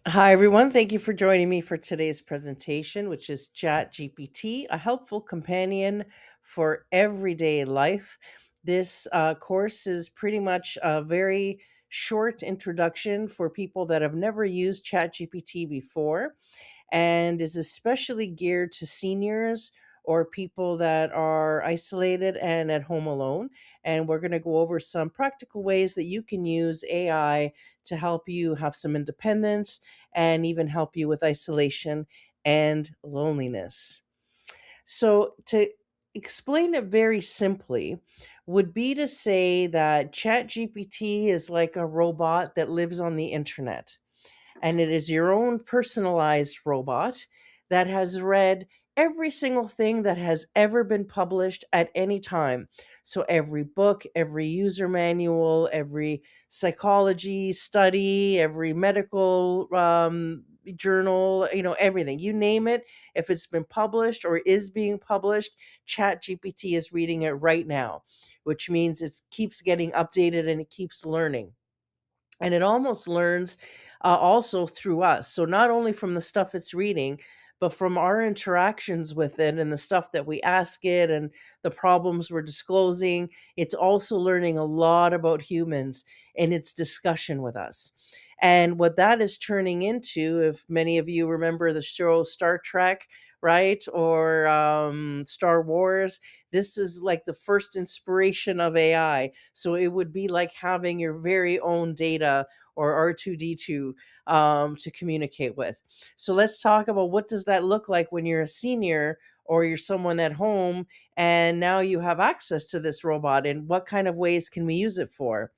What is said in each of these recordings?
Hi, everyone. Thank you for joining me for today's presentation, which is Chat GPT, a helpful companion for everyday life. This course is pretty much a very short introduction for people that have never used Chat GPT before and is especially geared to seniors or people that are isolated and at home alone. And we're going to go over some practical ways that you can use AI to help you have some independence and even help you with isolation and loneliness. So, to explain it very simply, would be to say that ChatGPT is like a robot that lives on the internet, and it is your own personalized robot that has read every single thing that has ever been published at any time. So, every book, every user manual, every psychology study, every medical journal, everything, you name it, if it's been published or is being published, ChatGPT is reading it right now, which means it keeps getting updated and it keeps learning, and it almost learns also through us. So not only from the stuff it's reading, but from our interactions with it and the stuff that we ask it and the problems we're disclosing, it's also learning a lot about humans in its discussion with us. And what that is turning into, if many of you remember the show Star Trek, right, or Star Wars, this is like the first inspiration of AI. So it would be like having your very own data or R2D2 to communicate with. So let's talk about what does that look like when you're a senior or you're someone at home and now you have access to this robot, and what kind of ways can we use it for?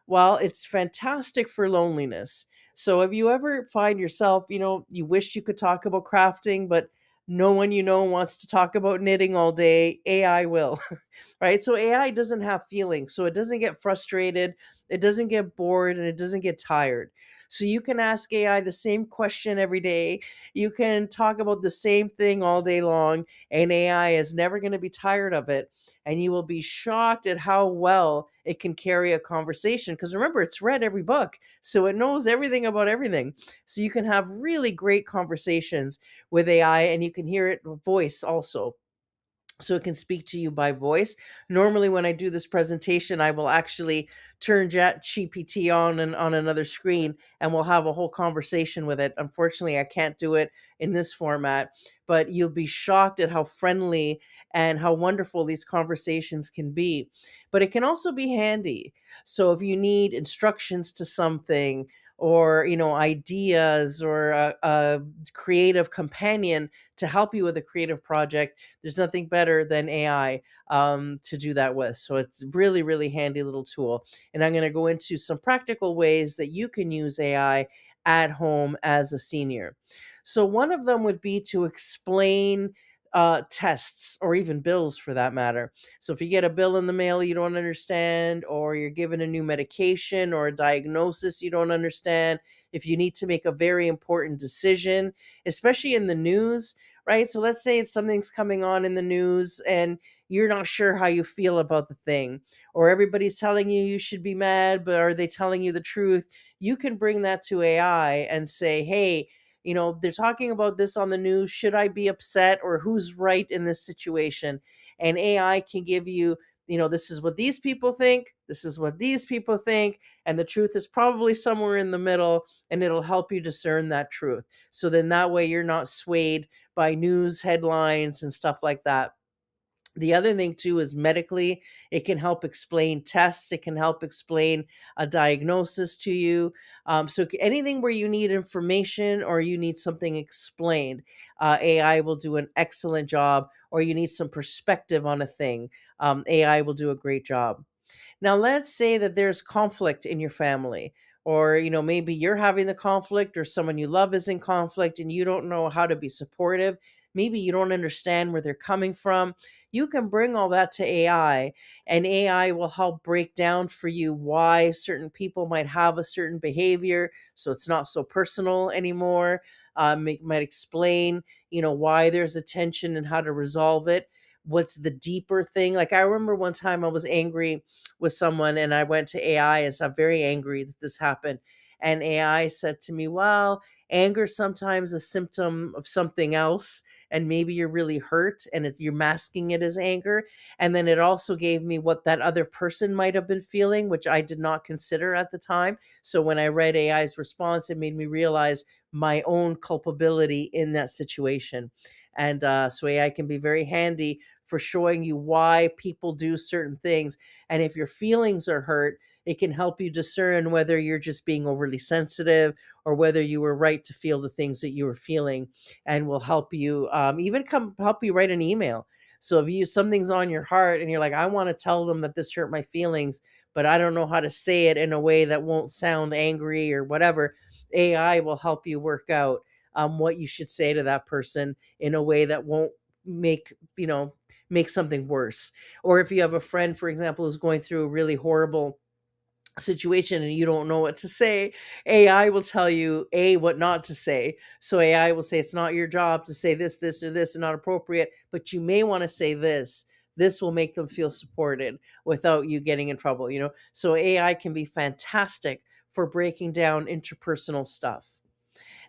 Well, it's fantastic for loneliness. So if you ever find yourself, you wish you could talk about crafting, but no one wants to talk about knitting all day, AI will. Right? So AI doesn't have feelings, so it doesn't get frustrated, it doesn't get bored, and it doesn't get tired. So you can ask AI the same question every day. You can talk about the same thing all day long, and AI is never going to be tired of it. And you will be shocked at how well it can carry a conversation. Because remember, it's read every book, so it knows everything about everything. So you can have really great conversations with AI, and you can hear it voice also, so it can speak to you by voice. Normally, when I do this presentation, I will actually turn Chat GPT on and on another screen, and we'll have a whole conversation with it. Unfortunately, I can't do it in this format, but you'll be shocked at how friendly and how wonderful these conversations can be. But it can also be handy. So if you need instructions to something, or ideas, or a creative companion to help you with a creative project, there's nothing better than AI to do that with. So it's really, really handy little tool. And I'm going to go into some practical ways that you can use AI at home as a senior. So one of them would be to explain tests or even bills for that matter. So if you get a bill in the mail you don't understand, or you're given a new medication or a diagnosis you don't understand, if you need to make a very important decision, especially in the news, right? So let's say it's something's coming on in the news and you're not sure how you feel about the thing, or everybody's telling you you should be mad, but are they telling you the truth? You can bring that to AI and say, hey, they're talking about this on the news. Should I be upset, or who's right in this situation? And AI can give you, this is what these people think, this is what these people think, and the truth is probably somewhere in the middle, and it'll help you discern that truth. So then that way you're not swayed by news headlines and stuff like that. The other thing too is medically, it can help explain tests, it can help explain a diagnosis to you. So anything where you need information or you need something explained, AI will do an excellent job. Or you need some perspective on a thing, AI will do a great job. Now, let's say that there's conflict in your family, or maybe you're having the conflict, or someone you love is in conflict, and you don't know how to be supportive. Maybe you don't understand where they're coming from. You can bring all that to AI, and AI will help break down for you why certain people might have a certain behavior, so it's not so personal anymore. It might explain, why there's a tension and how to resolve it. What's the deeper thing? Like, I remember one time I was angry with someone, and I went to AI and said, I'm very angry that this happened. And AI said to me, well, anger sometimes a symptom of something else, and maybe you're really hurt and you're masking it as anger. And then it also gave me what that other person might have been feeling, which I did not consider at the time. So when I read AI's response, it made me realize my own culpability in that situation. And so AI can be very handy for showing you why people do certain things. And if your feelings are hurt, it can help you discern whether you're just being overly sensitive or whether you were right to feel the things that you were feeling, and will help you even come help you write an email. So if you something's on your heart and you're like, I want to tell them that this hurt my feelings, but I don't know how to say it in a way that won't sound angry or whatever, AI will help you work out what you should say to that person in a way that won't make make something worse. Or if you have a friend, for example, who's going through a really horrible situation and you don't know what to say, AI will tell you what not to say. So AI will say it's not your job to say this or this is not appropriate, but you may want to say this. This will make them feel supported without you getting in trouble. So AI can be fantastic for breaking down interpersonal stuff.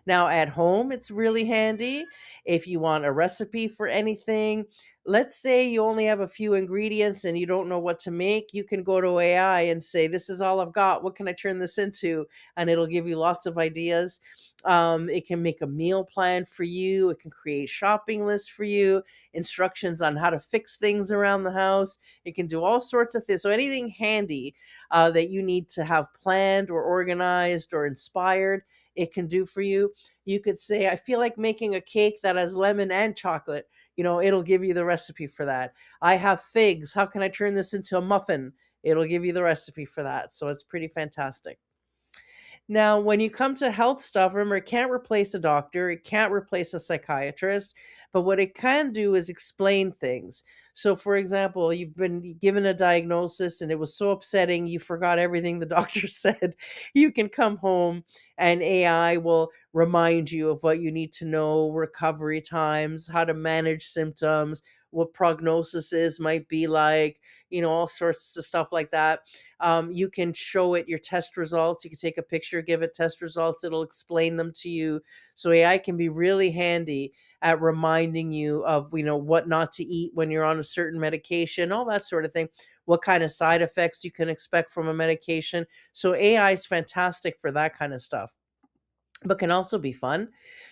Now, at home, it's really handy if you want a recipe for anything. Let's say you only have a few ingredients and you don't know what to make. You can go to AI and say, this is all I've got. What can I turn this into? And it'll give you lots of ideas. It can make a meal plan for you, it can create shopping lists for you, instructions on how to fix things around the house. It can do all sorts of things. So, anything handy that you need to have planned or organized or inspired, it can do for you. You could say, I feel like making a cake that has lemon and chocolate. It'll give you the recipe for that. I have figs. How can I turn this into a muffin? It'll give you the recipe for that. So it's pretty fantastic. Now, when you come to health stuff, remember, it can't replace a doctor, it can't replace a psychiatrist, but what it can do is explain things. So, for example, you've been given a diagnosis and it was so upsetting you forgot everything the doctor said. You can come home and AI will remind you of what you need to know, recovery times, how to manage symptoms, what prognosis is might be like, all sorts of stuff like that. You can show it your test results. You can take a picture, give it test results. It'll explain them to you. So AI can be really handy at reminding you of, what not to eat when you're on a certain medication, all that sort of thing. What kind of side effects you can expect from a medication. So AI is fantastic for that kind of stuff, but can also be fun.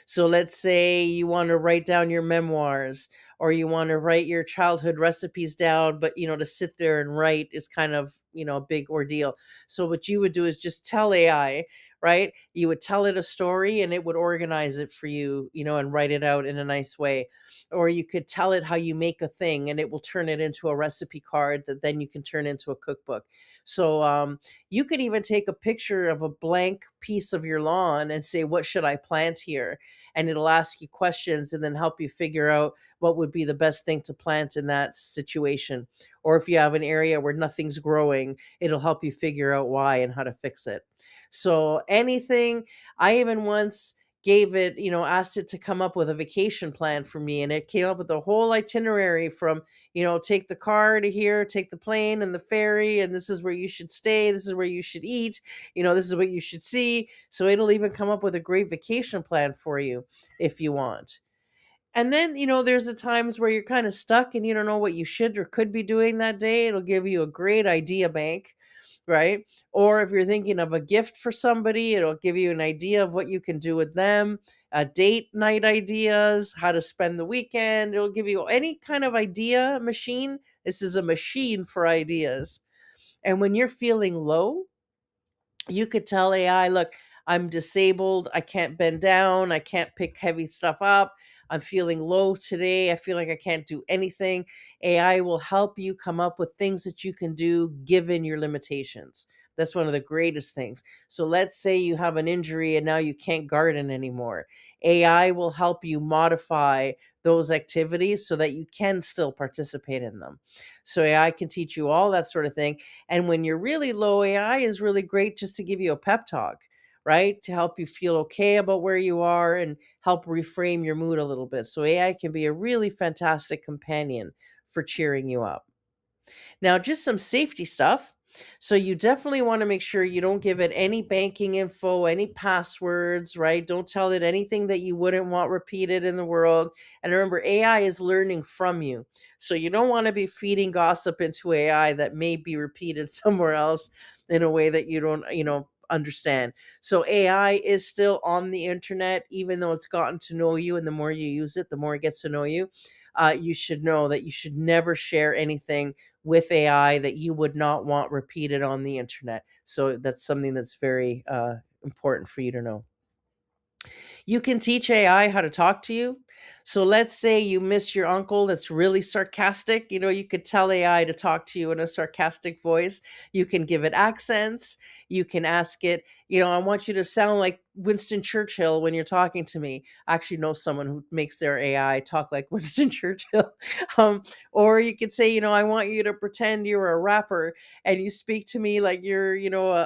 So let's say you want to write down your memoirs, or you want to write your childhood recipes down, but to sit there and write is kind of, a big ordeal. So what you would do is just tell AI, right? You would tell it a story and it would organize it for you, and write it out in a nice way. Or you could tell it how you make a thing and it will turn it into a recipe card that then you can turn into a cookbook. So you could even take a picture of a blank piece of your lawn and say, what should I plant here? And it'll ask you questions and then help you figure out what would be the best thing to plant in that situation. Or if you have an area where nothing's growing, it'll help you figure out why and how to fix it. So anything, I even once gave it, asked it to come up with a vacation plan for me. And it came up with a whole itinerary from, take the car to here, take the plane and the ferry, and this is where you should stay, this is where you should eat, this is what you should see. So it'll even come up with a great vacation plan for you if you want. And then, there's the times where you're kind of stuck and you don't know what you should or could be doing that day. It'll give you a great idea bank, right? Or if you're thinking of a gift for somebody, it'll give you an idea of what you can do with them, date night ideas, how to spend the weekend. It'll give you any kind of idea machine. This is a machine for ideas. And when you're feeling low, you could tell AI, look, I'm disabled. I can't bend down. I can't pick heavy stuff up. I'm feeling low today. I feel like I can't do anything. AI will help you come up with things that you can do given your limitations. That's one of the greatest things. So let's say you have an injury and now you can't garden anymore. AI will help you modify those activities so that you can still participate in them. So AI can teach you all that sort of thing. And when you're really low, AI is really great just to give you a pep talk, right? To help you feel okay about where you are and help reframe your mood a little bit. So AI can be a really fantastic companion for cheering you up. Now, just some safety stuff. So you definitely want to make sure you don't give it any banking info, any passwords, right? Don't tell it anything that you wouldn't want repeated in the world. And remember, AI is learning from you. So you don't want to be feeding gossip into AI that may be repeated somewhere else in a way that you don't, understand. So AI is still on the internet, even though it's gotten to know you. And the more you use it, the more it gets to know you. You should know that you should never share anything with AI that you would not want repeated on the internet. So that's something that's very important for you to know. You can teach AI how to talk to you. So let's say you miss your uncle that's really sarcastic. You could tell AI to talk to you in a sarcastic voice. You can give it accents. You can ask it, I want you to sound like Winston Churchill when you're talking to me. I actually know someone who makes their AI talk like Winston Churchill. um, or you could say, I want you to pretend you're a rapper and you speak to me like you're,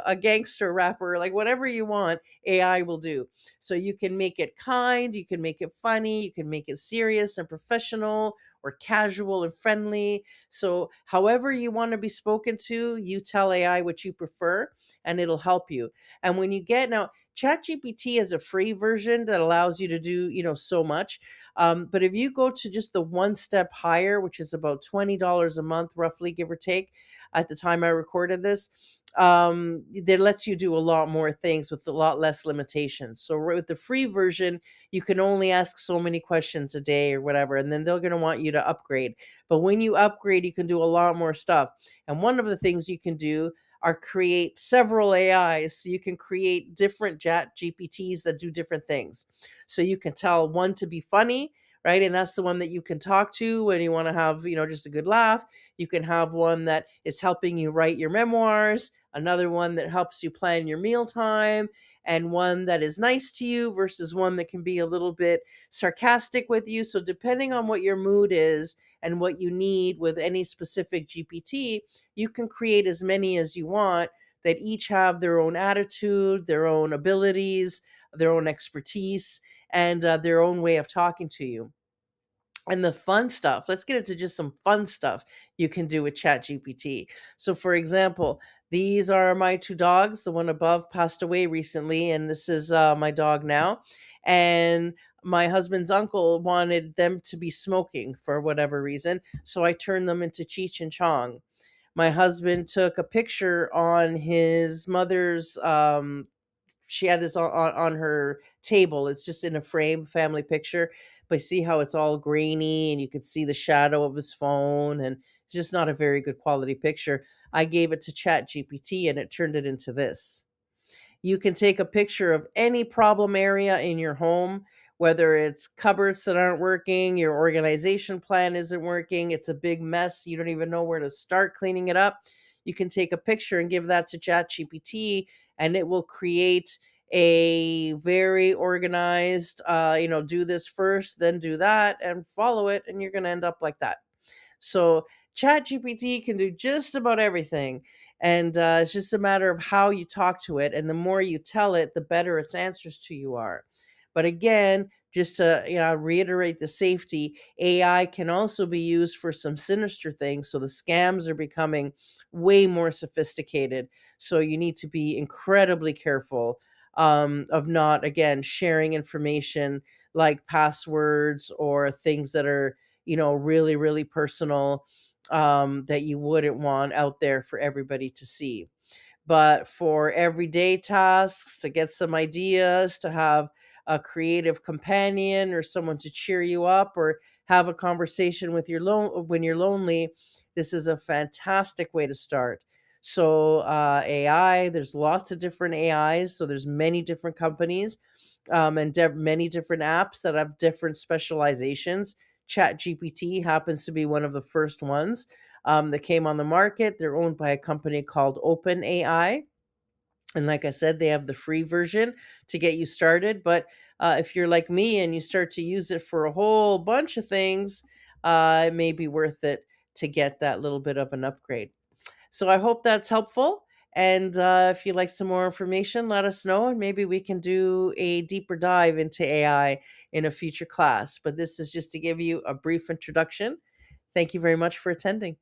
a gangster rapper, like whatever you want, AI will do. So you can make it kind, you can make it funny, you can make it serious and professional or casual and friendly. So, however you want to be spoken to, you tell AI what you prefer and it'll help you. And when you get now, ChatGPT is a free version that allows you to do, so much. But if you go to just the one step higher, which is about $20 a month, roughly, give or take, at the time I recorded this, that lets you do a lot more things with a lot less limitations. So with the free version, you can only ask so many questions a day or whatever, and then they're going to want you to upgrade. But when you upgrade, you can do a lot more stuff. And one of the things you can do are create several AIs. So you can create different chat GPTs that do different things. So you can tell one to be funny, right? And that's the one that you can talk to when you want to have, just a good laugh. You can have one that is helping you write your memoirs, another one that helps you plan your mealtime, and one that is nice to you versus one that can be a little bit sarcastic with you. So, depending on what your mood is and what you need with any specific GPT, you can create as many as you want that each have their own attitude, their own abilities, their own expertise, and their own way of talking to you. And the fun stuff, let's get into just some fun stuff you can do with ChatGPT. So, for example, these are my two dogs. The one above passed away recently, and this is my dog now. And my husband's uncle wanted them to be smoking for whatever reason. So I turned them into Cheech and Chong. My husband took a picture on his mother's she had this on her table. It's just in a frame, family picture. But see how it's all grainy and you could see the shadow of his phone, and it's just not a very good quality picture. I gave it to Chat GPT and it turned it into this. You can take a picture of any problem area in your home, whether it's cupboards that aren't working, your organization plan isn't working, it's a big mess, you don't even know where to start cleaning it up. You can take a picture and give that to ChatGPT, and it will create a very organized, do this first, then do that, and follow it, and you're going to end up like that. So ChatGPT can do just about everything. And it's just a matter of how you talk to it. And the more you tell it, the better its answers to you are. But again, just to reiterate the safety, AI can also be used for some sinister things. So the scams are becoming way more sophisticated. So you need to be incredibly careful of not, again, sharing information like passwords or things that are really, really personal, that you wouldn't want out there for everybody to see. But for everyday tasks, to get some ideas, to have a creative companion or someone to cheer you up, or have a conversation with when you're lonely, this is a fantastic way to start. So AI, there's lots of different AIs. So there's many different companies, and many different apps that have different specializations. Chat GPT happens to be one of the first ones that came on the market. They're owned by a company called OpenAI. And like I said, they have the free version to get you started. But if you're like me and you start to use it for a whole bunch of things, it may be worth it to get that little bit of an upgrade. So I hope that's helpful. And if you'd like some more information, let us know, and maybe we can do a deeper dive into AI in a future class. But this is just to give you a brief introduction. Thank you very much for attending.